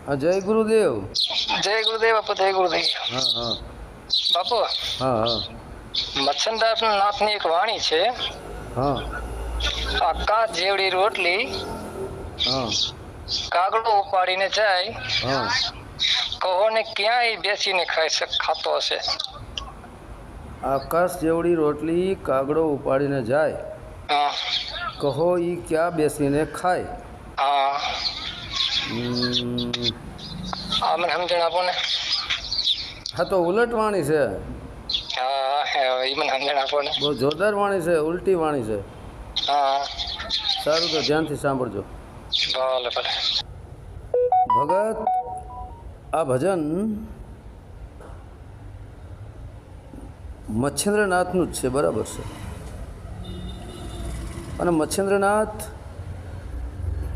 હા, જય ગુરુદેવ. જય ગુરુદેવ બાપુ, જય ગુરુદેવ. હા હા બાપુ, હા હા મચ્છનદાસ નાથની એક વાણી છે. હા આકાશ જેવડી રોટલી હા કાગડો ઉપાડીને જાય, હા કહો ને ક્યાંય બેસીને ખાતો હશે. આકાશ જેવડી રોટલી કાગડો ઉપાડીને જાય, હા કહો ઈ ક્યાં બેસીને ખાય. હા, હમ, આ મને સમજણ આપો ને. હા, તો ઉલટ વાણી છે. હા, એ મને સમજણ આપો ને. બહુ જોરદાર વાણી છે, ઉલટી વાણી છે. હા, સારું, તો ધ્યાનથી સાંભળજો. ભલે ભલે. ભગત, આ ભજન મચ્છેન્દ્રનાથનું જ છે, બરાબર છે. અને મચ્છેન્દ્રનાથ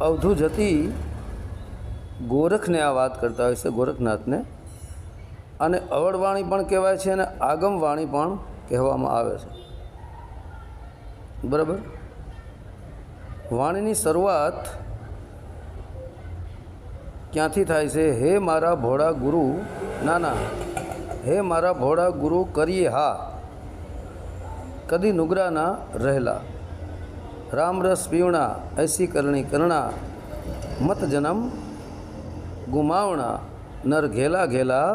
અવધૂ જતી ગોરખને આ વાત કરતા હોય છે, ગોરખનાથને. અને અવળવાણી પણ કહેવાય છે અને આગમવાણી પણ કહેવામાં આવે છે, બરાબર. વાણીની શરૂઆત ક્યાંથી થાય છે? હે મારા ભોળા ગુરુ, ના, હે મારા ભોળા ગુરુ કરીએ હા, કદી નુગરાના રહેલા, રામરસ પીવણા ऐसी કરણી કરણા, મત જન્મ ગુમાવણા, નર ઘેલા ઘેલા,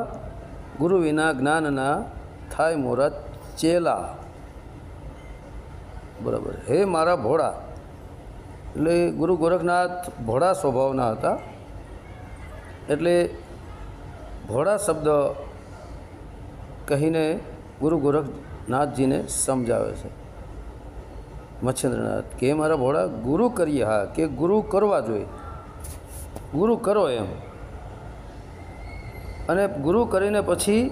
ગુરુ વિના જ્ઞાનના થાય મોરા ચેલા. બરાબર. હે મારા ભોળા, એટલે ગુરુ ગોરખનાથ ભોળા સ્વભાવના હતા. એટલે ભોળા શબ્દ કહીને ગુરુ ગોરખનાથજીને સમજાવે છે મચ્છેન્દ્રનાથ કે મારા ભોળા ગુરુ કરીએ હા, કે ગુરુ કરવા જોઈએ, ગુરુ કરો એમ. અને ગુરુ કરીને પછી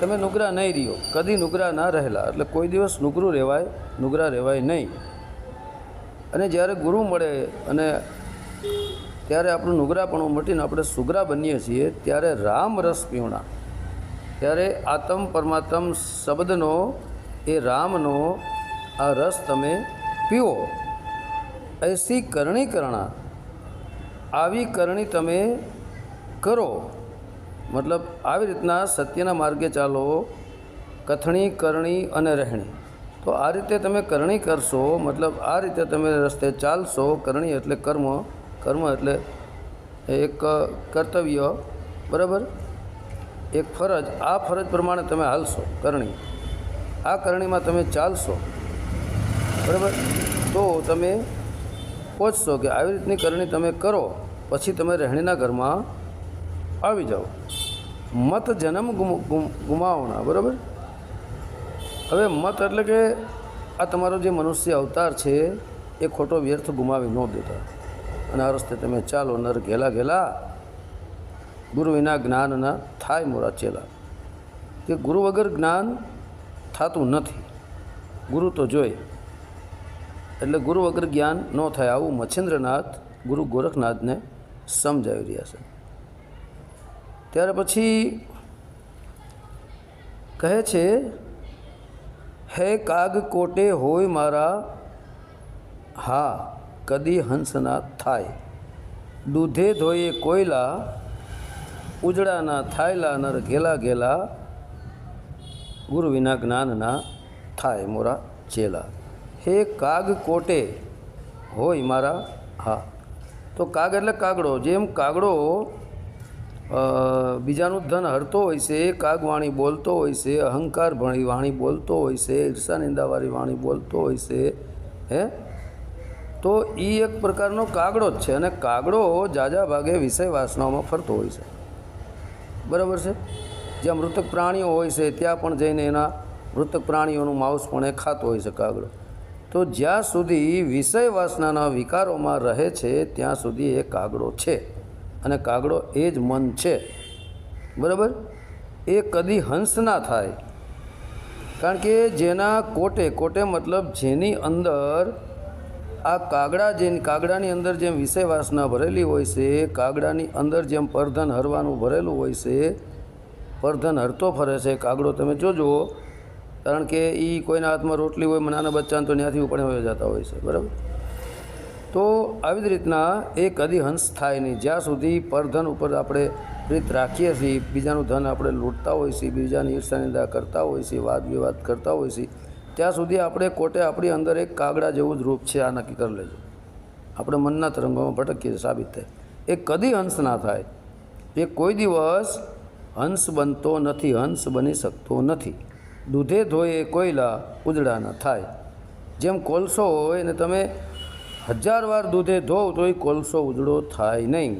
તમે નુગરા નહીં રહ્યો, કદી નુગરા ના રહેલા, એટલે કોઈ દિવસ નુગરા રહેવાય નહીં. અને જ્યારે ગુરુ મળે અને ત્યારે આપણું નુગરાપણું મટીને આપણે સુગરા બનીએ છીએ, ત્યારે રામ રસ પીવણા, ત્યારે આત્મ પરમાત્મ શબ્દનો, એ રામનો આ રસ તમે પીવો. એસી કરણી કરણા, આવી કરણી તમે કરો, મતલબ આવી રીતના સત્યના માર્ગે ચાલો, કથણી કરણી અને રહેણી. તો આ રીતે તમે કરણી કરશો, મતલબ આ રીતે તમે રસ્તે ચાલશો. કરણી એટલે કર્મ, કર્મ એટલે એક કર્તવ્ય, બરાબર, એક ફરજ. આ ફરજ પ્રમાણે તમે હાલશો, કરણી, આ કરણીમાં તમે ચાલશો, બરાબર, તો તમે પહોંચશો. કે આવી રીતની કરણી તમે કરો, પછી તમે રહેણીના ઘરમાં આવી જાઓ. મત જન્મ ગુમાવણા, બરાબર. હવે મત એટલે કે આ તમારો જે મનુષ્ય અવતાર છે એ ખોટો વ્યર્થ ગુમાવી ન દેતા, અને આ રસ્તે તમે ચાલો. નર ઘેલા ઘેલા, ગુરુ વિના જ્ઞાનના થાય મોરા ચેલા, કે ગુરુ વગર જ્ઞાન થતું નથી, ગુરુ તો જોઈએ. એટલે ગુરુ વગર જ્ઞાન ન થાય, આવું મચ્છેન્દ્રનાથ ગુરુ ગોરખનાથને સમજાવી રહ્યા છે. ત્યાર પછી કહે છે, હે કાગ કોટે હોય મારા હા, કદી હંસના થાય, દૂધે ધોઈએ કોયલા, ઉજળાના થાયલા, નર ઘેલા ઘેલા, ગુરુ વિના જ્ઞાનના થાય મોરા ચેલા. હે કાગ કોટે હોય મારા હા, તો કાગ એટલે કાગડો. જેમ કાગડો બીજાનું ધન હરતો હોય છે, કાગ વાણી બોલતો હોય છે, અહંકાર ભણી વાણી બોલતો હોય છે, ઈર્ષા નિંદાવાળી વાણી બોલતો હોય છે, હે, તો એ એક પ્રકારનો કાગડો જ છે. અને કાગડો જાજા ભાગે વિષય વાસનાઓમાં ફરતો હોય છે, બરાબર છે. જ્યાં મૃતક પ્રાણીઓ હોય છે ત્યાં પણ જઈને એના મૃતક પ્રાણીઓનું માંસ પણ એ ખાતો હોય છે કાગડો. તો જ્યાં સુધી વિષય વાસનાના વિકારોમાં રહે છે ત્યાં સુધી એ કાગડો છે, અને કાગડો એ જ મન છે, બરાબર. એ કદી હંસ ના થાય, કારણ કે જેના કોટે, કોટે મતલબ જેની અંદર આ કાગડાની અંદર જેમ વિષય વાસના ભરેલી હોય છે, કાગડાની અંદર જેમ પરધન હરવાનું ભરેલું હોય છે, પરધન હરતો ફરે છે કાગડો. તમે જોજો, કારણ કે એ કોઈના હાથમાં રોટલી હોય, નાના બચ્ચાને તો ત્યાંથી ઉપાડીને જતા હોય છે, બરાબર. તો આવી જ રીતના એ કદી હંસ થાય નહીં. જ્યાં સુધી પરધન ઉપર આપણે પ્રીત રાખીએ છીએ, બીજાનું ધન આપણે લૂંટતા હોઈએ છીએ, બીજાની ઈર્ષાનિંદા કરતા હોઈએ છીએ, વાદ વિવાદ કરતા હોઈએ છીએ, ત્યાં સુધી આપણે કોટે આપણી અંદર એક કાગડા જેવું જ રૂપ છે, આ નક્કી કરી લેજો. આપણે મનના તરંગોમાં ભટકીએ સાબિત થાય. એ કદી હંસ ના થાય. એ કોઈ દિવસ હંસ બનતો નથી, હંસ બની શકતો નથી. દૂધે ધોયે કોયલા ઉજળા ન થાય. જેમ કોલસો હોય ને તમે 1000 વાર દૂધે ધોવ તો એ કોલસો ઉજળો થાય નહીં.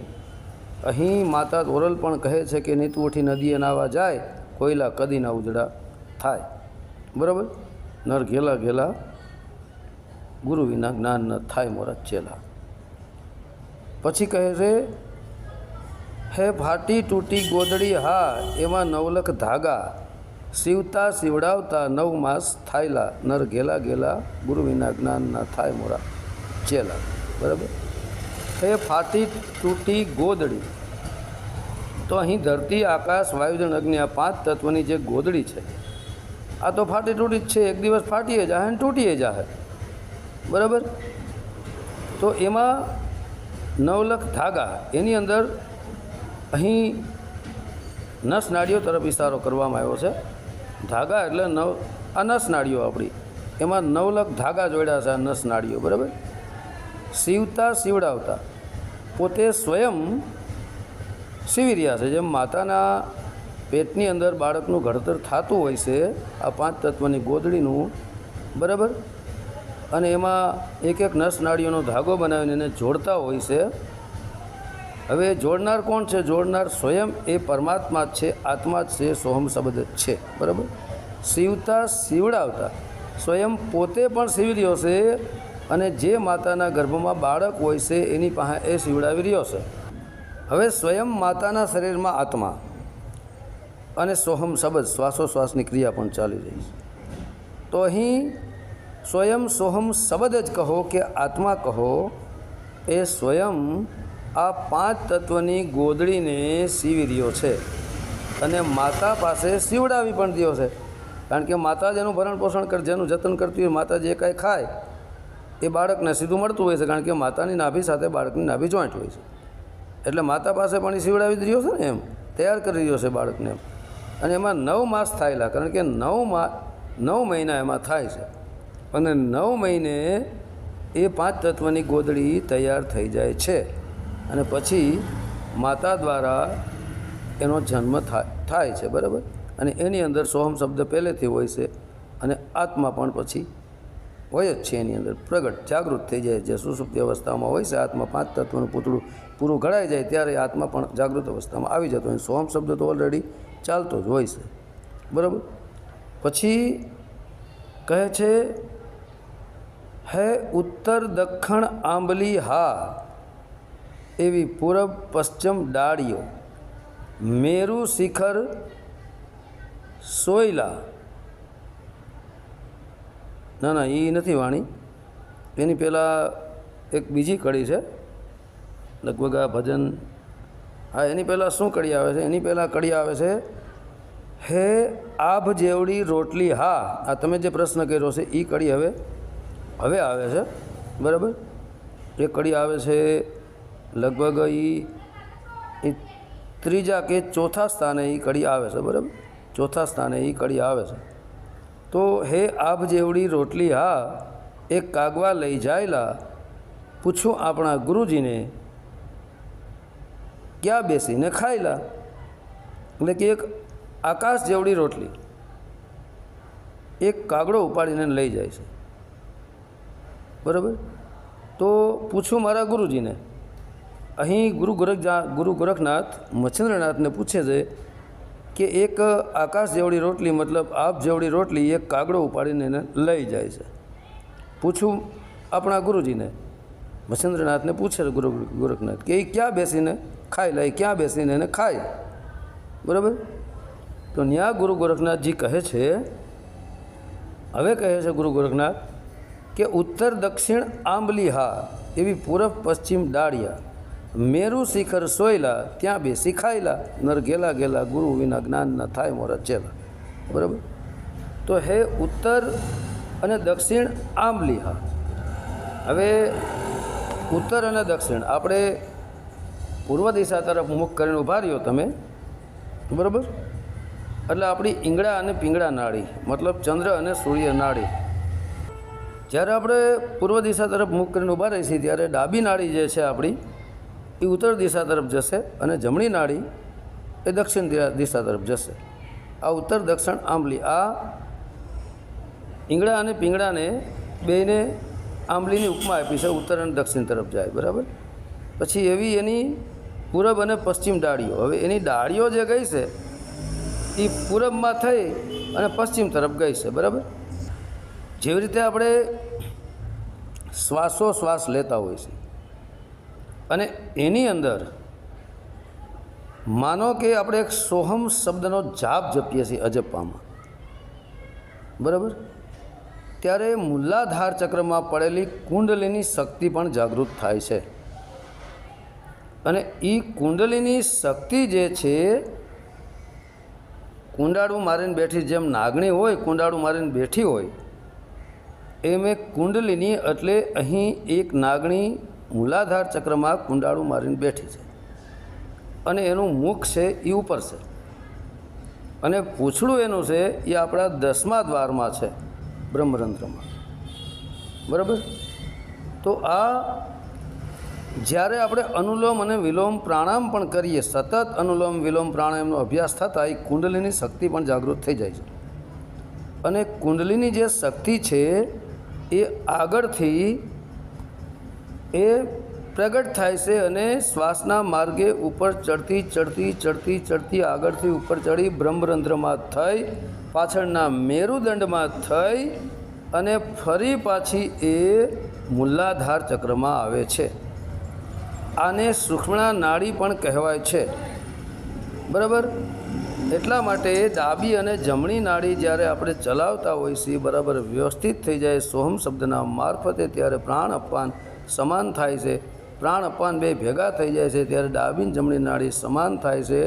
અહીં માતા ઓરલ પણ કહે છે કે નીત ઉઠી નદીએ નાવા જાય, કોયલા કદી ના ઉજળા થાય. બરાબર. નર ઘેલા ઘેલા ગુરુ વિના જ્ઞાન ન થાય મોરા ચેલા. પછી કહે છે, હે ફાટી તૂટી ગોદડી હા, એમાં 9 લખ ધાગા, સીવતા સીવડાવતા 9 માસ થાયલા, નર ઘેલા ઘેલા ગુરુ વિના જ્ઞાન ના થાય મોરા ચેલા. બરાબર. હે ફાટી તૂટી ગોદડી, તો અહીં ધરતી આકાશ વાયુજન અગ્નિ આ 5 તત્વની જે ગોદડી છે, આ તો ફાટી તૂટી જ છે. એક દિવસ ફાટીએ જાહે ને તૂટીએ જાહે. બરાબર. તો એમાં 9 લખ ધાગા, એની અંદર અહીં નસ નાડીઓ તરફ ઇશારો કરવામાં આવ્યો છે. ધાગા એટલે આ નસ નાડીઓ આપણી, એમાં 9 લખ ધાગા જોડ્યા છે આ નસ નાડીઓ. બરાબર. સીવતા સીવડાવતા, પોતે સ્વયં સીવી રહ્યા છે. જેમ માતાના પેટની અંદર બાળકનું ઘડતર થતું હોય છે આ 5 તત્વની ગોદડીનું. બરાબર. અને એમાં એક એક નસ નાડીઓનો ધાગો બનાવીને એને જોડતા હોય છે. હવે જોડનાર કોણ છે? જોડનાર સ્વયં એ પરમાત્મા જ છે, આત્મા જ છે, સોહમ શબ્દ જ છે. બરાબર. સીવતા સીવડાવતા, સ્વયં પોતે પણ સીવી રહ્યો છે અને જે માતાના ગર્ભમાં બાળક હોય છે એની પાસે એ સીવડાવી રહ્યો છે. હવે સ્વયં માતાના શરીરમાં આત્મા અને સોહમ શબ્દ શ્વાસોશ્વાસની ક્રિયા પણ ચાલી રહી છે. તો અહીં સ્વયં સોહમ શબ્દ જ કહો કે આત્મા કહો, એ સ્વયં આ 5 તત્વની ગોદડીને સીવી રહ્યો છે અને માતા પાસે સીવડાવી પણ રહ્યો છે. કારણ કે માતા જેનું ભરણ પોષણ કરે, જેનું જતન કરતી હોય, માતા જે કાંઈ ખાય એ બાળકને સીધું મળતું હોય છે. કારણ કે માતાની નાભી સાથે બાળકની નાભી જોઈન્ટ હોય છે. એટલે માતા પાસે પણ એ સીવડાવી જ રહ્યો છે ને, એમ તૈયાર કરી રહ્યો છે બાળકને. અને એમાં 9 માસ થાયેલા, કારણ કે 9 મહિના એમાં થાય છે. અને 9 મહિને એ 5 તત્વની ગોદડી તૈયાર થઈ જાય છે. અને પછી માતા દ્વારા એનો જન્મ થાય છે. બરાબર. અને એની અંદર સોહમ શબ્દ પહેલેથી હોય છે અને આત્મા પણ પછી હોય જ છે. એની અંદર પ્રગટ જાગૃત થઈ જાય છે. સુષુપ્તિ અવસ્થામાં હોય છે આત્મા. 5 તત્વનું પૂતળું પૂરું ઘડાઈ જાય ત્યારે આત્મા પણ જાગૃત અવસ્થામાં આવી જતો હોય. સોહમ શબ્દ તો ઓલરેડી ચાલતો જ હોય છે. બરાબર. પછી કહે છે, હે ઉત્તર દક્ષિણ આંબલી હા, એવી પૂરબ પશ્ચિમ ડાળીઓ, મેરુ શિખર સોયલા. ના એ નથી વાણી. એની પહેલાં એક બીજી કડી છે, લગભગ આ ભજન. હા, એની પહેલાં શું કડી આવે છે? એની પહેલાં કડી આવે છે, હે આભ જેવડી રોટલી હા. આ તમે જે પ્રશ્ન કર્યો છે એ કડી હવે આવે છે. બરાબર. એ કડી આવે છે લગભગ એ ત્રીજા કે ચોથા સ્થાને એ કડી આવે છે. બરાબર. ચોથા સ્થાને એ કડી આવે છે. તો હે આભ જેવડી રોટલી હા, એક કાગવા લઈ જાયલા, પૂછું આપણા ગુરુજીને, ક્યાં બેસીને ખાયલા. એટલે કે એક આકાશ જેવડી રોટલી એક કાગડો ઉપાડીને લઈ જાય છે. બરાબર. તો પૂછું મારા ગુરુજીને. અહીં ગુરુ ગોરખનાથ મચ્છેન્દ્રનાથને પૂછે છે કે એક આકાશ જેવડી રોટલી, મતલબ આપ જેવડી રોટલી એક કાગડો ઉપાડીને એને લઈ જાય છે. પૂછું આપણા ગુરુજીને. મચ્છેન્દ્રનાથને પૂછે છે ગુરુ ગોરખનાથ કે એ ક્યાં બેસીને ખાઈ લે, ક્યાં બેસીને એને ખાય. બરાબર. તો ત્યાં ગુરુ ગોરખનાથજી કહે છે, હવે કહે છે ગુરુ ગોરખનાથ કે ઉત્તર દક્ષિણ આંબલી હા, એવી પૂરબ પશ્ચિમ ડાળિયા, મેરુ શિખર સોયલા, ત્યાં બેસી ખાયલા, નર ઘેલા ઘેલા ગુરુ વિના જ્ઞાન ન થાય મોરા ચેલા. બરાબર. તો હે ઉત્તર અને દક્ષિણ આંબલી હા. હવે ઉત્તર અને દક્ષિણ આપણે પૂર્વ દિશા તરફ મુખ કરીને ઊભા રહ્યો તમે, બરાબર? એટલે આપણી ઈંગળા અને પિંગળા નાડી, મતલબ ચંદ્ર અને સૂર્ય નાડી, જ્યારે આપણે પૂર્વ દિશા તરફ મુખ કરીને ઊભા રહીશું ત્યારે ડાબી નાડી જે છે આપણી એ ઉત્તર દિશા તરફ જશે અને જમણી નાડી એ દક્ષિણ દિશા તરફ જશે. આ ઉત્તર દક્ષિણ આંબલી, આ ઈંગળા અને પિંગળાને બેને આંબલીની ઉપમા આપી છે, ઉત્તર અને દક્ષિણ તરફ જાય, બરાબર? પછી એવી એની પૂરબ અને પશ્ચિમ ડાળીઓ. હવે એની ડાળીઓ જે ગઈ છે એ પૂરબમાં થઈ અને પશ્ચિમ તરફ ગઈ છે, બરાબર? જેવી રીતે આપણે શ્વાસોશ્વાસ લેતા હોય છે અને એની અંદર માનો કે આપણે એક સોહમ શબ્દનો જાપ જપીએ છીએ અજપ્પામાં, બરાબર? ત્યારે મૂલાધાર ચક્રમાં પડેલી કુંડલીની શક્તિ પણ જાગૃત થાય છે અને એ કુંડલીની શક્તિ જે છે કુંડાળું મારીને બેઠી, જેમ નાગણી હોય કુંડાળું મારીને બેઠી હોય એમ એક કુંડલીની, એટલે અહીં એક નાગણી મૂલાધાર ચક્રમાં કુંડાળું મારીને બેઠી છે અને એનું મુખ છે એ ઉપર છે અને પૂંછડું એનું છે એ આપણા 10મા દ્વારમાં છે, બ્રહ્મરંધ્રમાં, બરાબર? તો આ જ્યારે આપણે અનુલોમ અને વિલોમ પ્રાણાયામ પણ કરીએ, સતત અનુલોમ વિલોમ પ્રાણાયામનો અભ્યાસ થતાં એ કુંડલીની શક્તિ પણ જાગૃત થઈ જાય છે અને કુંડલીની જે શક્તિ છે એ આગળથી એ પ્રગટ થાય છે અને શ્વાસના માર્ગે ઉપર ચડતી ચડતી ચડતી ચડતી આગળથી ઉપર ચડી બ્રહ્મરંધ્રમાં થઈ, પાછળના મેરુદંડમાં થઈ અને ફરી પાછી એ મૂલાધાર ચક્રમાં આવે છે. આને સૂક્ષ્મણા નાડી પણ કહેવાય છે, બરાબર? એટલા માટે ડાબી અને જમણી નાડી જ્યારે આપણે ચલાવતા હોઈએ છીએ, બરાબર વ્યવસ્થિત થઈ જાય સોહમ શબ્દના મારફતે, ત્યારે પ્રાણ અપાન સમાન થાય છે. પ્રાણ અપાન બે ભેગા થઈ જાય છે ત્યારે ડાબી અને જમણી નાડી સમાન થાય છે.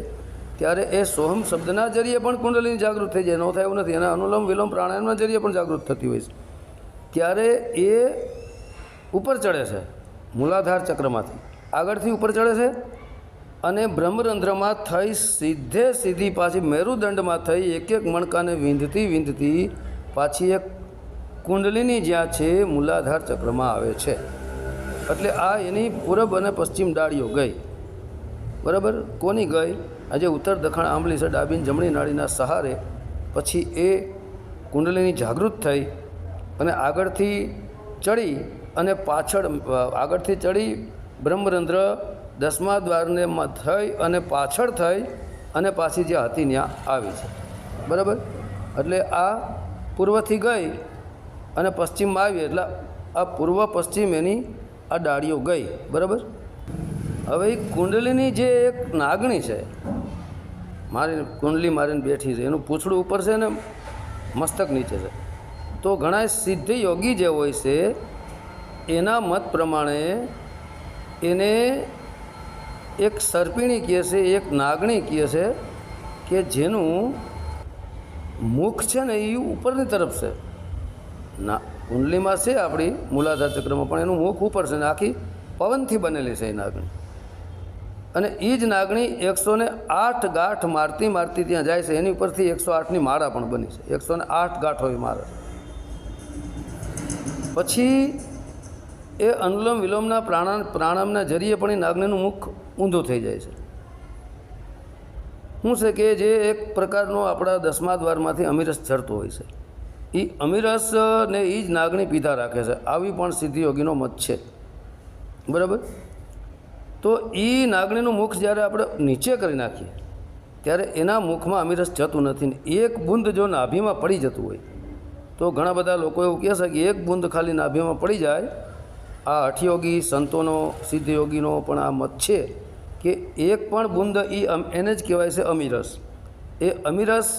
ત્યારે એ સોહમ શબ્દના જરીએ પણ કુંડલીની જાગૃત થઈ જાય, ન થાય એવું નથી. એના અનુલોમ વિલોમ પ્રાણાયામના જરીએ પણ જાગૃત થતી હોય છે. ત્યારે એ ઉપર ચડે છે, મૂલાધાર ચક્રમાંથી આગળથી ઉપર ચડે છે અને બ્રહ્મરંધ્રમાં થઈ સીધી પાછી મેરુદંડમાં થઈ એક એક મણકાને વિંધતી વિંધતી પાછી એક કુંડલીની જ્યાં છે મૂલાધાર ચક્રમાં આવે છે. એટલે આ એની પૂરબ અને પશ્ચિમ ડાળીઓ ગઈ, બરાબર? કોની ગઈ? આજે ઉત્તર દક્ષિણ આંબલી છે, ડાબી જમણી નાડીના સહારે પછી એ કુંડલીની જાગૃત થઈ અને આગળથી ચડી અને પાછળ આગળથી ચડી બ્રહ્મરંધ્ર 10મા દ્વારને થઈ અને પાછળ થઈ અને પાછી જે હતી ત્યાં આવી છે, બરાબર? એટલે આ પૂર્વથી ગઈ અને પશ્ચિમમાં આવી, એટલે આ પૂર્વ પશ્ચિમ એની આ ડાળીઓ ગઈ, બરાબર? હવે એ કુંડલીની જે એક નાગણી છે, મારી કુંડલી મારીને બેઠી છે, એનું પૂંછડું ઉપર છે ને મસ્તક નીચે છે. તો ઘણા સિદ્ધ યોગી જે હોય છે એના મત પ્રમાણે એને એક સર્પિણી કહે છે, એક નાગણી કહે છે કે જેનું મુખ છે ને એ ઉપરની તરફ છે. ના, કુંડલીમાં છે આપણી મૂલાધાર ચક્રમાં, પણ એનું મુખ ઉપર છે ને આખી પવનથી બનેલી છે એ નાગણી. અને એ જ નાગણી 108 ગાંઠ મારતી મારતી ત્યાં જાય છે. એની ઉપરથી 108ની માળા પણ બની છે, 108 ગાંઠો એ મારે. પછી એ અનુલોમ વિલોમના પ્રાણાયામના જરીએ પણ એ નાગણીનું મુખ ઊંધું થઈ જાય છે. શું છે કે જે એક પ્રકારનો આપણા 10મા દ્વારમાંથી અમીરસ ચડતો હોય છે, એ અમીરસને એ જ નાગણી પીધા રાખે છે. આવી પણ સિદ્ધિ યોગીનો મત છે, બરાબર? તો એ નાગણીનું મુખ જ્યારે આપણે નીચે કરી નાખીએ ત્યારે એના મુખમાં અમીરસ જતું નથી ને એક બૂંદ જો નાભીમાં પડી જતું હોય તો ઘણા બધા લોકો એવું કહે છે કે એક બૂંદ ખાલી નાભીમાં પડી જાય. આ હઠયોગી સંતોનો સિદ્ધયોગીનો પણ આ મત છે કે એક પણ બૂંદ એને જ કહેવાય છે અમીરસ. એ અમીરસ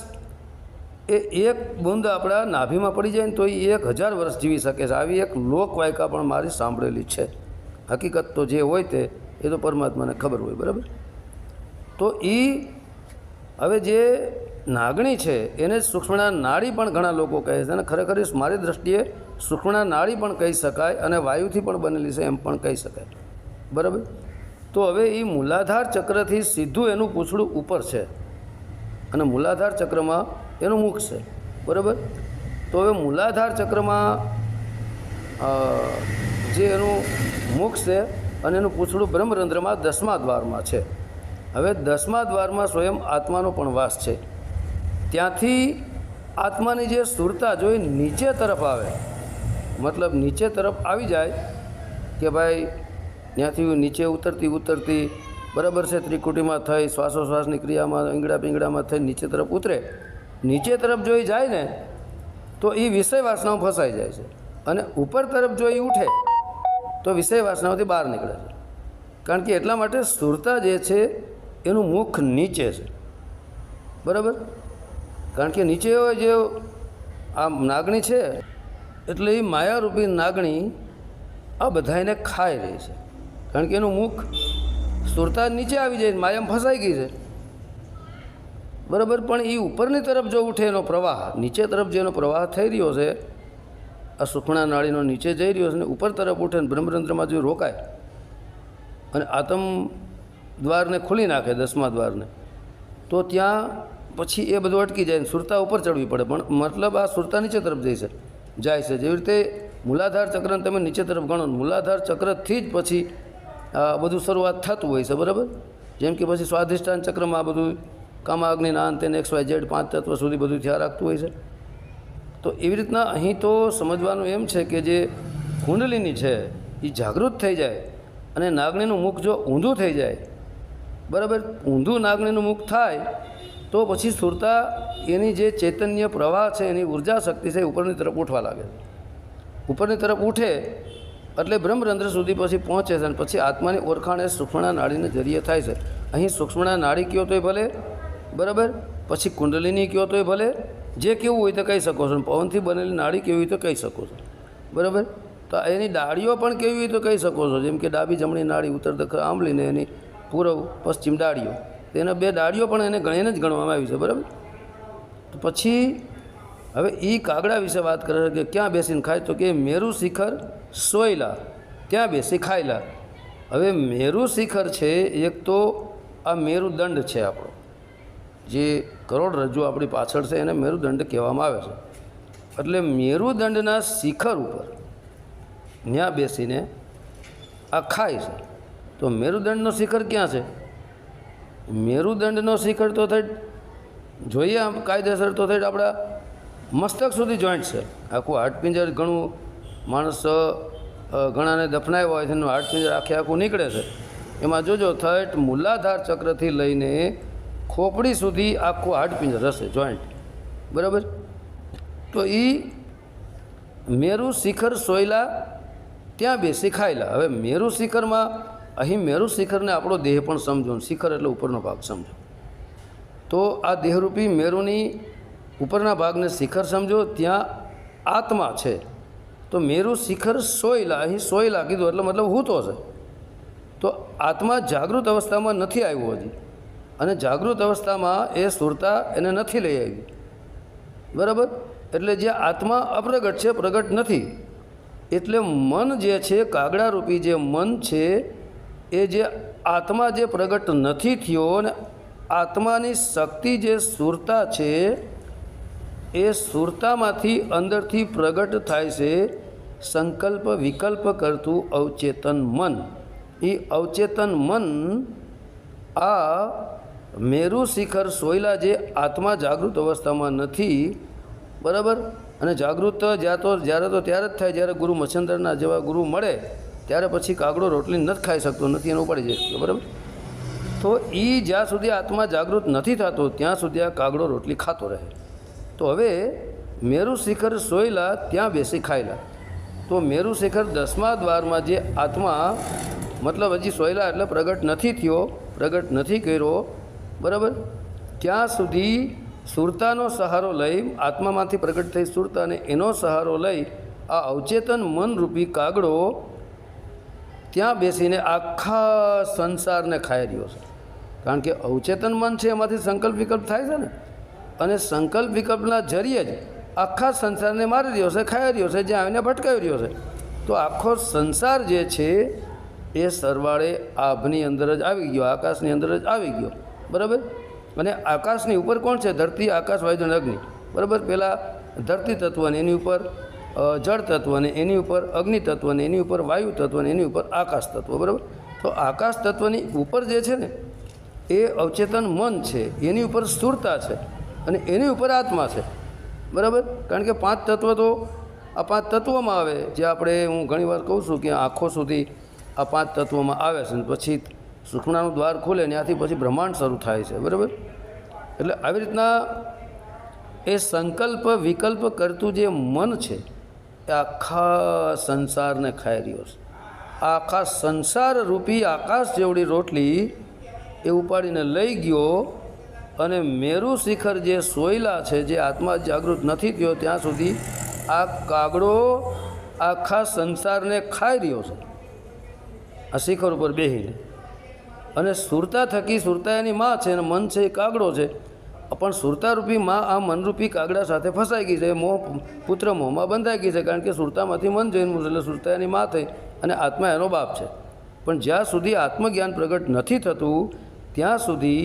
એ એક બૂંદ આપણા નાભીમાં પડી જાય ને તો એ 1000 વર્ષ જીવી શકે છે. આવી એક લોકવાયકા પણ મારી સાંભળેલી છે. હકીકત તો જે હોય તે એ તો પરમાત્માને ખબર હોય, બરાબર? તો એ હવે જે નાગણી છે એને સૂક્ષ્મણા નાડી પણ ઘણા લોકો કહે છે અને ખરેખર મારી દૃષ્ટિએ સુષુમ્ના નાડી પણ કહી શકાય અને વાયુથી પણ બનેલી છે એમ પણ કહી શકાય. બરાબર. તો હવે એ મૂલાધાર ચક્રથી સીધું એનું પૂંછડું ઉપર છે અને મૂલાધાર ચક્રમાં એનું મુખ છે. બરાબર. તો હવે મૂલાધાર ચક્રમાં જે એનું મુખ છે અને એનું પૂંછડું બ્રહ્મરંધ્રમાં 10મા દ્વારમાં છે. હવે 10મા દ્વારમાં સ્વયં આત્માનો પણ વાસ છે. ત્યાંથી આત્માની જે સ્થૂળતા જોઈ નીચે તરફ આવે, મતલબ નીચે તરફ આવી જાય કે ભાઈ ત્યાંથી નીચે ઉતરતી બરાબર છે, ત્રિકુટીમાં થઈ શ્વાસોશ્વાસની ક્રિયામાં ઈંગડા પિંગડામાં થઈ નીચે તરફ ઉતરે. નીચે તરફ જો એ જાય ને તો એ વિષય વાસનાઓ ફસાઈ જાય છે અને ઉપર તરફ જો એ ઉઠે તો વિષય વાસનાઓથી બહાર નીકળે છે. કારણ કે એટલા માટે સ્થૂળતા જે છે એનું મુખ નીચે છે. બરાબર. કારણ કે નીચે જે આ નાગણી છે એટલે એ માયારૂપી નાગણી આ બધાને ખાઈ રહી છે. કારણ કે એનું મુખ સ્થૂળતા નીચે આવી જાય, માયામાં ફસાઈ ગઈ છે. બરાબર. પણ એ ઉપરની તરફ જો ઉઠે એનો પ્રવાહ, નીચે તરફ જેનો પ્રવાહ થઈ રહ્યો છે, આ સુષુમ્ના નાડીનો નીચે જઈ રહ્યો છે ને ઉપર તરફ ઉઠે ને બ્રહ્મરંધ્રમાં જો રોકાય અને આત્મ દ્વારને ખોલી નાખે 10મા દ્વારને, તો ત્યાં પછી એ બધું અટકી જાય ને સુરતા ઉપર ચડવી પડે. પણ મતલબ આ સુરતા નીચે તરફ જાય છે. જેવી રીતે મૂલાધાર ચક્રને તમે નીચે તરફ ગણો, મૂલાધાર ચક્રથી જ પછી આ બધું શરૂઆત થતું હોય છે. બરાબર. જેમ કે પછી સ્વાધિષ્ઠાન ચક્રમાં આ બધું કામાગ્નિ નાન તેને XYZ 5 તત્વ સુધી બધું ધ્યાન રાખતું હોય છે. તો એવી રીતના અહીં તો સમજવાનું એમ છે કે જે કુંડલીની છે એ જાગૃત થઈ જાય અને નાગણીનું મુખ જો ઊંધું થઈ જાય, બરાબર, ઊંધું નાગણીનું મુખ થાય તો પછી સુરતા એની જે ચૈતન્ય પ્રવાહ છે, એની ઉર્જા શક્તિ છે ઉપરની તરફ ઉઠવા લાગે છે. ઉપરની તરફ ઉઠે એટલે બ્રહ્મરંધ્ર સુધી પછી પહોંચે છે અને પછી આત્માની ઓળખાણ એ સુષુમ્ના નાડીને જરીએ થાય છે. અહીં સુષુમ્ના નાડી કયો તોય ભલે, બરાબર, પછી કુંડલીની કયો તોય ભલે, જે કેવું હોય તો કહી શકો છો. પવનથી બનેલી નાડી કેવી હોય તો કહી શકો છો. બરાબર. તો એની ડાળીઓ પણ કેવી હોય તો કહી શકો છો. જેમ કે ડાબી જમણી નાડી, ઉત્તર દક્ષિણ આંબલીને એની પૂર્વ પશ્ચિમ ડાળીઓ, તેના 2 ડાળીઓ પણ એને ગણીને જ ગણવામાં આવી છે. બરાબર. તો પછી હવે એ કાગડા વિશે વાત કરે છે કે ક્યાં બેસીને ખાય, તો કે મેરુ શિખર સોયલા ત્યાં બેસી ખાયલા. હવે મેરુ શિખર છે એક તો આ મેરુદંડ છે આપણો, જે કરોડરજ્જુ આપણી પાછળ છે એને મેરુદંડ કહેવામાં આવે છે. એટલે મેરુદંડના શિખર ઉપર ત્યાં બેસીને આ ખાય છે. તો મેરુદંડનો શિખર ક્યાં છે? મેરુદંડનો શિખર તો થઈ જોઈએ આમ કાયદેસર તો થઈ આપણા મસ્તક સુધી જોઈન્ટ છે. આખું હાડપિંજર ઘણું માણસ ઘણાને દફનાવ્યા હોય છે એનું હાડપિંજર આખું નીકળે છે. એમાં જોજો થટ મૂલાધાર ચક્રથી લઈને ખોપડી સુધી આખું હાડપિંજર હશે જોઈન્ટ. બરાબર. તો એ મેરુ શિખર સોયલા ત્યાં બેસી ખાયલા. હવે મેરુ શિખરમાં અહીં મેરુ શિખરને આપણો દેહ પણ સમજો, શિખર એટલે ઉપરનો ભાગ સમજો. તો આ દેહરૂપી મેરુની ઉપરના ભાગને શિખર સમજો, ત્યાં આત્મા છે. તો મેરુ શિખર સોયલા, અહીં સોયલા કીધું એટલે મતલબ હૂતો છે. તો આત્મા જાગૃત અવસ્થામાં નથી આવ્યો હજી, અને જાગૃત અવસ્થામાં એ સુરતા એને નથી લઈ આવી. બરાબર. એટલે જે આત્મા અપ્રગટ છે, પ્રગટ નથી. એટલે મન જે છે, કાગડારૂપી જે મન છે, એ જે આત્મા જે પ્રગટ નથી થયો અને આત્માની શક્તિ જે સુરતા છે એ સુરતામાંથી અંદરથી પ્રગટ થાય છે સંકલ્પ વિકલ્પ કરતું અવચેતન મન. એ અવચેતન મન આ મેરુ શિખર સોયલા જે આત્મા જાગૃત અવસ્થામાં નથી, બરાબર, અને જાગૃત જ્યારે તો ત્યારે જ થાય જ્યારે ગુરુ મચ્છંદરના જેવા ગુરુ મળે, ત્યારે પછી કાગડો રોટલી નથી ખાઈ શકતો, નથી એનો ઉપાડી જઈ શકતો. બરાબર. તો એ જ્યાં સુધી આત્મા જાગૃત નથી થતો ત્યાં સુધી આ કાગડો રોટલી ખાતો રહે. તો હવે મેરુ શિખર સોયલા ત્યાં બેસી ખાયલા. તો મેરુ શિખર 10મા દ્વારમાં જે આત્મા મતલબ હજી સોયલા એટલે પ્રગટ નથી થયો, પ્રગટ નથી કર્યો, બરાબર, ત્યાં સુધી સુરતાનો સહારો લઈ, આત્મામાંથી પ્રગટ થઈ સુરતાને એનો સહારો લઈ આ અવચેતન મનરૂપી કાગડો ત્યાં બેસીને આખા સંસારને ખાઈ રહ્યો છે. કારણ કે અવચેતન મન છે એમાંથી સંકલ્પ વિકલ્પ થાય છે ને, અને સંકલ્પ વિકલ્પના જરીએ જ આખા સંસારને મારી રહ્યો છે, ખાઈ રહ્યો છે, જ્યાં આવીને ભટકાવી રહ્યો છે. તો આખો સંસાર જે છે એ સરવાળે આભની અંદર જ આવી ગયો, આકાશની અંદર જ આવી ગયો. બરાબર. અને આકાશની ઉપર કોણ છે? ધરતી, આકાશ, વાયુ અને અગ્નિ. બરાબર. પહેલાં ધરતી તત્વને એની ઉપર જળ તત્વને, એની ઉપર અગ્નિ તત્વને, એની ઉપર વાયુ તત્વને, એની ઉપર આકાશ તત્વ. બરાબર. તો આકાશ તત્વની ઉપર જે છે ને એ અવચેતન મન છે, એની ઉપર સ્થૂળતા છે અને એની ઉપર આત્મા છે. બરાબર. કારણ કે 5 તત્વ તો આ 5 તત્વોમાં આવે, જે આપણે હું ઘણીવાર કહું છું કે આંખો સુધી આ 5 તત્વોમાં આવે છે. પછી સુષુમ્નાનું દ્વાર ખુલે ત્યાંથી પછી બ્રહ્માંડ શરૂ થાય છે. બરાબર. એટલે આવી રીતના એ સંકલ્પ વિકલ્પ કરતું જે મન છે એ આખા સંસારને ખાઈ રહ્યો છે. આખા સંસાર રૂપી આકાશ જેવડી રોટલી એ ઉપાડીને લઈ ગયો અને મેરુ શિખર જે સોયલા છે, જે આત્મા જાગૃત નથી થયો ત્યાં સુધી આ કાગડો આખા સંસારને ખાઈ રહ્યો છે આ શિખર ઉપર બેસીને. અને સુરતા થકી, સુરતા એની માં છે અને મન છે એ કાગડો છે. પણ સુરતારૂપી માં આ મનરૂપી કાગડા સાથે ફસાઈ ગઈ છે. મોહ પુત્ર મોહમાં બંધાઈ ગઈ છે, કારણ કે સુરતામાંથી મન જન્મ્યું છે એટલે સુરતા એની માં થઈ અને આત્મા એનો બાપ છે. પણ જ્યાં સુધી આત્મજ્ઞાન પ્રગટ નથી થતું ત્યાં સુધી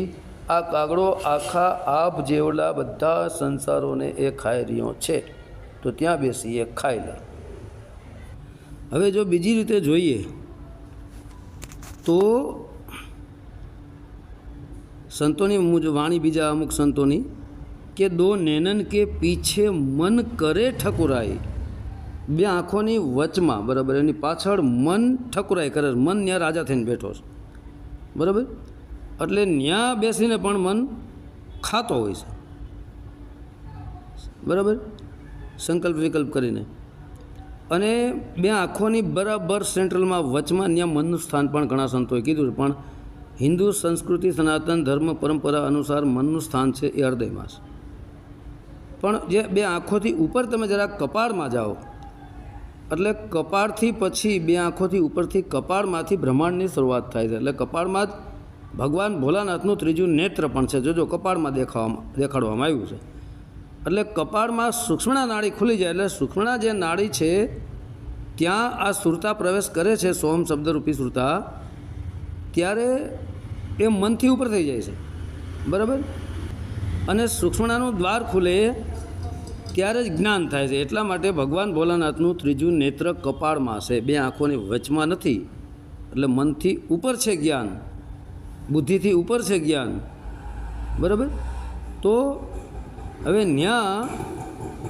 આ કાગડો આખા આભ જેવડા બધા સંસારોને એ ખાઈ રહ્યો છે. તો ત્યાં બેસી એ ખાઈ લે. હવે જો બીજી રીતે જોઈએ તો સંતોની વાણી, બીજા અમુક સંતોની, કે દો નૈનન કે પીછે મન કરે ઠકુરાઈ. 2 આંખોની વચમાં, બરાબર, એની પાછળ મન ઠકુરાઈ કરે. મન ત્યાં રાજા થઈને બેઠો છે. બરાબર. એટલે ત્યાં બેસીને પણ મન ખાતો હોય છે. બરાબર. સંકલ્પ વિકલ્પ કરીને. અને 2 આંખોની બરાબર સેન્ટ્રલમાં વચમાં ત્યાં મનનું સ્થાન પણ ઘણા સંતોએ કીધું. પણ હિન્દુ સંસ્કૃતિ, સનાતન ધર્મ પરંપરા અનુસાર મનનું સ્થાન છે એ હૃદયમાં છે. પણ જે 2 આંખોથી ઉપર તમે જરાક કપાળમાં જાઓ, એટલે કપાળથી પછી 2 આંખોથી ઉપરથી કપાળમાંથી બ્રહ્માંડની શરૂઆત થાય છે. એટલે કપાળમાં જ ભગવાન ભોલાનાથનું 3જું નેત્ર પણ છે. જોજો, કપાળમાં દેખાડવામાં આવ્યું છે. એટલે કપાળમાં સૂક્ષ્મણા નાડી ખુલી જાય એટલે સૂક્ષ્મણા જે નાડી છે ત્યાં આ સુરતા પ્રવેશ કરે છે, સોહમ શબ્દરૂપી સુરતા, ત્યારે એ મનથી ઉપર થઈ જાય છે. બરાબર. અને સૂક્ષ્મણાનું દ્વાર ખુલે ત્યારે જ જ્ઞાન થાય છે. એટલા માટે ભગવાન ભોલાનાથનું 3જું નેત્ર કપાળમાં છે, 2 આંખોની વચમાં નથી. એટલે મનથી ઉપર છે જ્ઞાન, બુદ્ધિથી ઉપર છે જ્ઞાન. બરાબર. તો હવે ત્યાં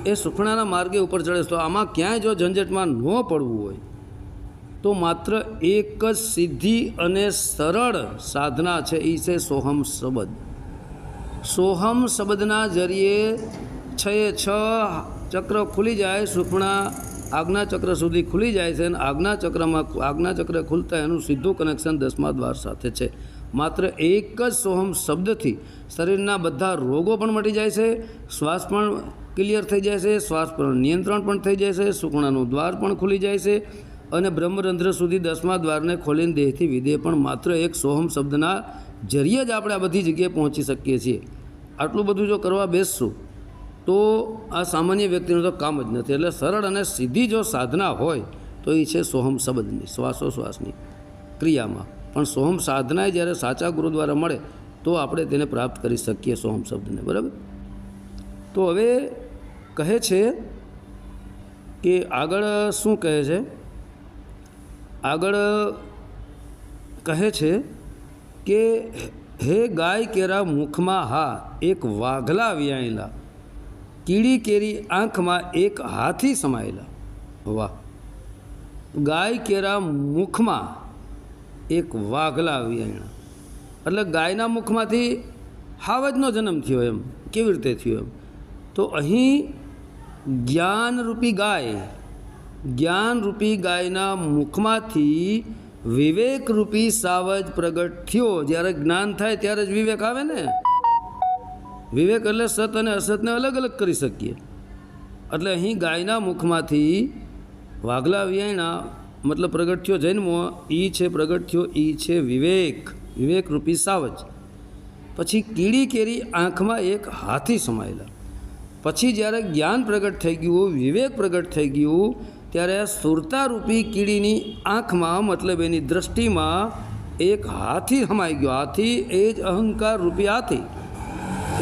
એ સૂક્ષ્મણાના માર્ગે ઉપર ચડે. તો આમાં ક્યાંય જો ઝંઝટમાં ન પડવું હોય તો માત્ર એક જ સીધી અને સરળ સાધના છે, એ છે સોહમ શબ્દ. સોહમ શબ્દના જરીએ 6 ચક્ર ખુલી જાય. સુખણા આજ્ઞા ચક્ર સુધી ખુલી જાય છે અને આજ્ઞા ચક્ર ખુલતા એનું સીધું કનેક્શન 10મા દ્વાર સાથે છે. માત્ર એક જ સોહમ શબ્દથી શરીરના બધા રોગો પણ મટી જાય છે, શ્વાસ પણ ક્લિયર થઈ જાય છે, શ્વાસ પર નિયંત્રણ પણ થઈ જાય છે, સુખણાનું દ્વાર પણ ખુલી જાય છે અને બ્રહ્મરંધ્ર સુધી 10મા દ્વારને ખોલીને દેહથી વિદેહ પણ માત્ર એક સોહમ શબ્દના જરીએ જ આપણે આ બધી જગ્યાએ પહોંચી શકીએ છીએ. આટલું બધું જો કરવા બેસશું તો આ સામાન્ય વ્યક્તિનું તો કામ જ નથી. એટલે સરળ અને સીધી જો સાધના હોય તો એ છે સોહમ શબ્દની, શ્વાસોશ્વાસની ક્રિયામાં. પણ સોહમ સાધના જ્યારે સાચા ગુરુ દ્વારા મળે તો આપણે તેને પ્રાપ્ત કરી શકીએ સોહમ શબ્દને. બરાબર. તો હવે કહે છે કે આગળ શું કહે છે? આગળ કહે છે કે હે ગાય કેરા મુખમાં હા એક વાઘલા વ્યાયેલા, કીડી કેરી આંખમાં એક હાથી સમાયેલા. વાહ! ગાય કેરા મુખમાં એક વાઘલા વ્યાયણા, એટલે ગાયના મુખમાંથી હાવજનો જન્મ થયો. એમ કેવી રીતે થયો? એમ તો અહીં જ્ઞાનરૂપી ગાયના મુખમાંથી વિવેકરૂપી સાવજ પ્રગટ થયો. જ્યારે જ્ઞાન થાય ત્યારે જ વિવેક આવે ને. વિવેક એટલે સત અને અસતને અલગ અલગ કરી શકીએ. એટલે અહીં ગાયના મુખમાંથી વાઘલા વ્યાયણા મતલબ પ્રગટ થયો જન્મો, ઈ છે પ્રગટ થયો, ઈ છે વિવેકરૂપી સાવજ. પછી કીડી કેરી આંખમાં એક હાથી સમાયેલા. પછી જ્યારે જ્ઞાન પ્રગટ થઈ ગયું, વિવેક પ્રગટ થઈ ગયું, ત્યારે સુરતારૂપી કીડીની આંખમાં મતલબ એની દૃષ્ટિમાં એક હાથી હમાઈ ગયો. હાથી એ જ અહંકાર રૂપી હાથી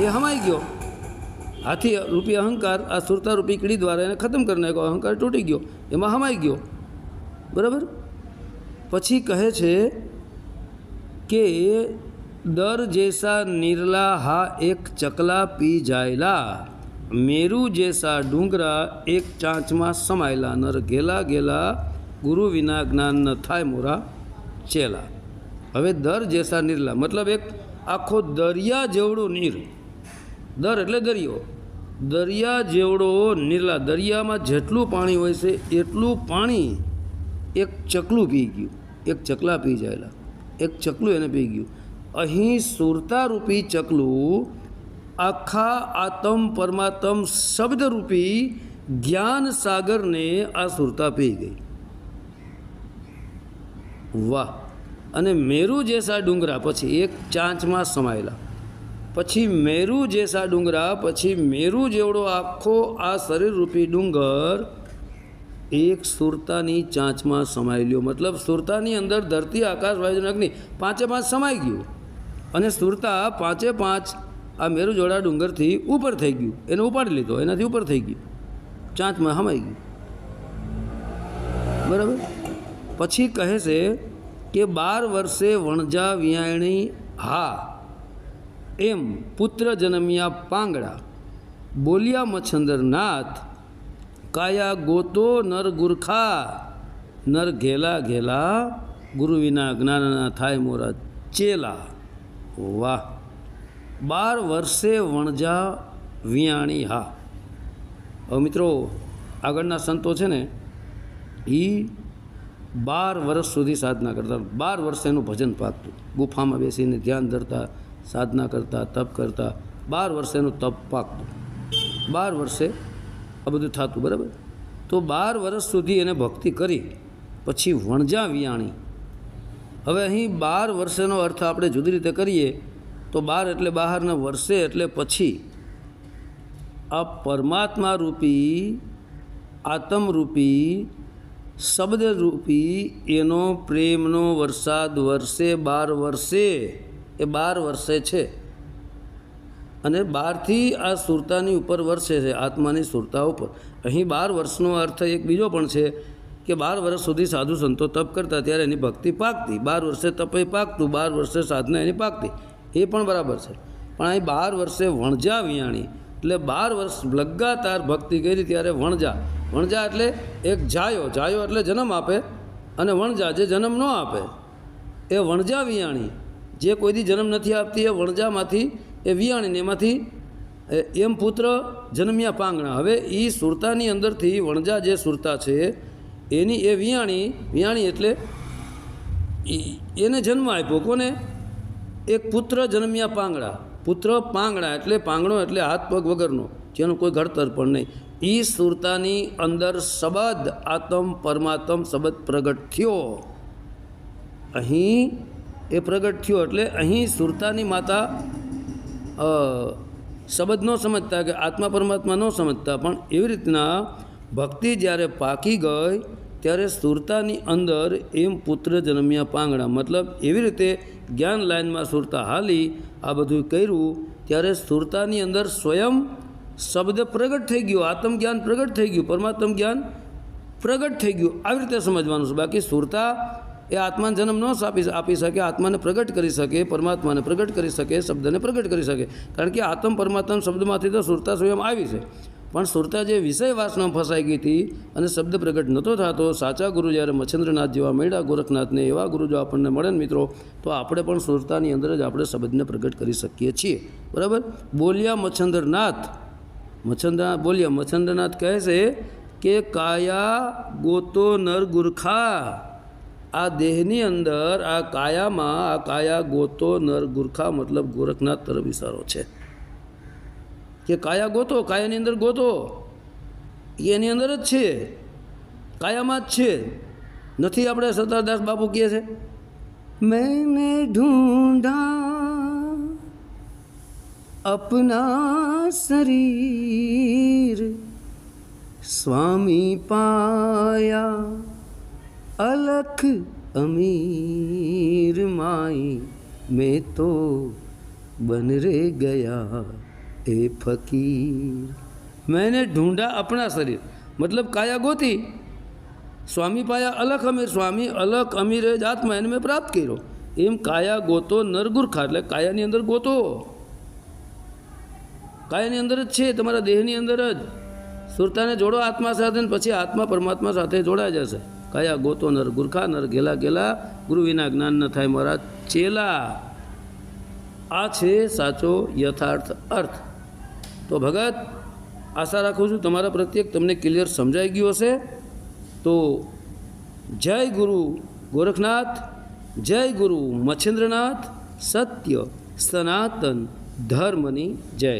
એ હમાઈ ગયો. હાથી રૂપી અહંકાર આ સુરતારૂપી કીડી દ્વારા એને ખતમ કરી નાખ્યો. અહંકાર તૂટી ગયો, એમાં હમાઈ ગયો. બરાબર. પછી કહે છે કે દર જેસા નિરલા હા એક ચકલા પી જાયલા, મેરુ જેસા ડુંગરા એક ચાંચમાં સમાયેલા, નર ઘેલા ઘેલા ગુરુ વિના જ્ઞાન ન થાય મોરા ચેલા. હવે દર જેસા નિરલા મતલબ એક આખો દરિયા જેવડો નીર, દર એટલે દરિયો, દરિયા જેવડો નિરલા, દરિયામાં જેટલું પાણી હોય છે એટલું પાણી એક ચકલું પી ગયું. એક ચકલા પી જાયેલા, એક ચકલું એને પી ગયું. અહીં સુરતારૂપી ચકલું આખા આત્મ પરમાત્મ શબ્દરૂપી જ્ઞાન સાગરને આ સુરતા પી ગઈ. વાહ. અને મેરુ જેસા ડુંગરા પછી એક ચાંચમાં સમાયેલા, પછી મેરુ જેસા ડુંગરા, પછી મેરુ જેવડો આખો આ શરીરરૂપી ડુંગર એક સુરતાની ચાંચમાં સમાઈ લ્યો. મતલબ સુરતાની અંદર ધરતી આકાશ વાયુ અગ્નિ પાંચે પાંચ સમાઈ ગયું અને સુરતા પાંચે પાંચ આ મેરુ જોડા ડુંગરથી ઉપર થઈ ગયું, એને ઉપાડી લીધો, એનાથી ઉપર થઈ ગયું, ચાંચમાં સમાઈ ગયું. બરાબર. પછી કહે છે કે 12 વર્ષે વણજા વિયાણી હા, એમ પુત્ર જન્મ્યા પાંગડા, બોલ્યા મચ્છંદર નાથ, કાયા ગોતો નર ગુરખા, નર ઘેલા ઘેલા ગુરુ વિના જ્ઞાનના થાય મોરા ચેલા. વાહ. 12 વર્ષે વણજા વિયાણી હા. હવે મિત્રો આગળના સંતો છે ને એ 12 વર્ષ સુધી સાધના કરતા, 12 વર્ષે એનું ભજન પાકતું, ગુફામાં બેસીને ધ્યાન ધરતા, સાધના કરતા, તપ કરતા, 12 વર્ષે એનું તપ પાકતું, 12 વર્ષે આ બધું થતું. બરાબર. તો 12 વર્ષ સુધી એને ભક્તિ કરી પછી વણજા વિયાણી. હવે અહીં 12 વર્ષેનો અર્થ આપણે જુદી રીતે કરીએ તો 12 એટલે બહારના, વર્ષે એટલે પછી આ પરમાત્મા રૂપી આત્મરૂપી શબ્દરૂપી એનો પ્રેમનો વરસાદ વર્ષે 12 વર્ષે, એ 12 વર્ષે છે. અને 12થી આ સુરતાની ઉપર વર્ષે છે, આત્માની સુરતા ઉપર. અહીં 12 વર્ષનો અર્થ એક બીજો પણ છે કે 12 વર્ષ સુધી સાધુ સંતો તપ કરતા ત્યારે એની ભક્તિ પાકતી, 12 વર્ષે તપ એ પાકતું, 12 વર્ષે સાધના એની પાકતી, એ પણ બરાબર છે. પણ અહીં 12 વર્ષે વણજા વિયાણી એટલે 12 વર્ષ લગાતાર ભક્તિ કરી ત્યારે વણજા. વણજા એટલે એક જાયો, જાયો એટલે જન્મ આપે, અને વણજા જે જન્મ ન આપે એ વણજા વિયાણી. જે કોઈ દી જન્મ નથી આપતી એ વણજામાંથી એ વિયાણીને એમાંથી એમ પુત્ર જન્મ્યા પાંગણા. હવે એ સુરતાની અંદરથી વણજા જે સુરતા છે એની એ વિયાણી, વિયાણી એટલે એને જન્મ આપ્યો. કોને? એક પુત્ર જન્મ્યા પાંગડા. પુત્ર પાંગડા એટલે પાંગણો એટલે હાથ પગ વગરનો, જેનું કોઈ ઘડતર પણ નહીં. એ સુરતાની અંદર શબ્દ આત્મ પરમાત્મ શબ્દ પ્રગટ થયો. અહીં એ પ્રગટ થયો એટલે અહીં સુરતાની માતા શબ્દ ન સમજતા કે આત્મા પરમાત્મા ન સમજતા, પણ એવી રીતના ભક્તિ જ્યારે પાકી ગઈ ત્યારે સુરતાની અંદર એમ પુત્ર જન્મ્યા પાંગડા. મતલબ એવી રીતે જ્ઞાન લાઇનમાં સુરતા હાલી, આ બધું કર્યું ત્યારે સુરતાની અંદર સ્વયં શબ્દ પ્રગટ થઈ ગયો, આત્મજ્ઞાન પ્રગટ થઈ ગયું, પરમાત્મ જ્ઞાન પ્રગટ થઈ ગયું. આવી રીતે સમજવાનું છે. બાકી સુરતા એ આત્માને જન્મ ન આપી શકે, આત્માને પ્રગટ કરી શકે, પરમાત્માને પ્રગટ કરી શકે, શબ્દને પ્રગટ કરી શકે. કારણ કે આત્મ પરમાત્મા શબ્દમાંથી તો સુરતા સ્વયં આવી છે. પણ સુરતા જે વિષય વાસનામાં ફસાઈ ગઈ હતી અને શબ્દ પ્રગટ નહોતો થતો, સાચા ગુરુ જ્યારે મચ્છેન્દ્રનાથ જેવા મળ્યા ગોરખનાથને, એવા ગુરુ જો આપણને મળે ને મિત્રો, તો આપણે પણ સુરતાની અંદર જ આપણે શબ્દને પ્રગટ કરી શકીએ છીએ. બરાબર. બોલ્યા મચ્છેન્દ્રનાથ, મચ્છેન્દ્રનાથ બોલ્યા. મચ્છેન્દ્રનાથ કહે છે કે કાયા ગોતો નર ગુરખા. આ દેહની અંદર આ કાયામાં આ કાયા ગોતો નર ગુરખા મતલબ ગોરખનાથ તરફ ઇશારો છે કે કાયા ગોતો, કાયાની અંદર ગોતો, એની અંદર જ છે, કાયામાં જ છે. નથી આપણે સરદારદાસ બાપુ કહે છે મેને ઢૂંઢા अपना शरीर स्वामी पाया अलख अमीर माई मैं तो बन रे गया ए फकीर। मैंने ढूंढा अपना शरीर मतलब काया गोती, સ્વામી પાયા અલખ અમીર, સ્વામી અલખ અમીરે જ આત્મા એને મેં પ્રાપ્ત કર્યો. એમ કાયા ગોતો નરગુરખા એટલે કાયાની અંદર ગોતો, કાયાની અંદર જ છે, તમારા દેહની અંદર જ. સુરતાને જોડો આત્મા સાથે ને પછી આત્મા પરમાત્મા સાથે જોડાઈ જશે. કાયા ગોતો નર ગુરખા, નર ગેલા ગેલા, ગુરુ વિના જ્ઞાન ન થાય મારા ચેલા. આ છે સાચો યથાર્થ અર્થ. તો ભગત આશા રાખું છું તમારા પ્રત્યેક તમને ક્લિયર સમજાઈ ગયું હશે. તો જય ગુરુ ગોરખનાથ, જય ગુરુ મચ્છેન્દ્રનાથ, સત્ય સનાતન ધર્મની જય.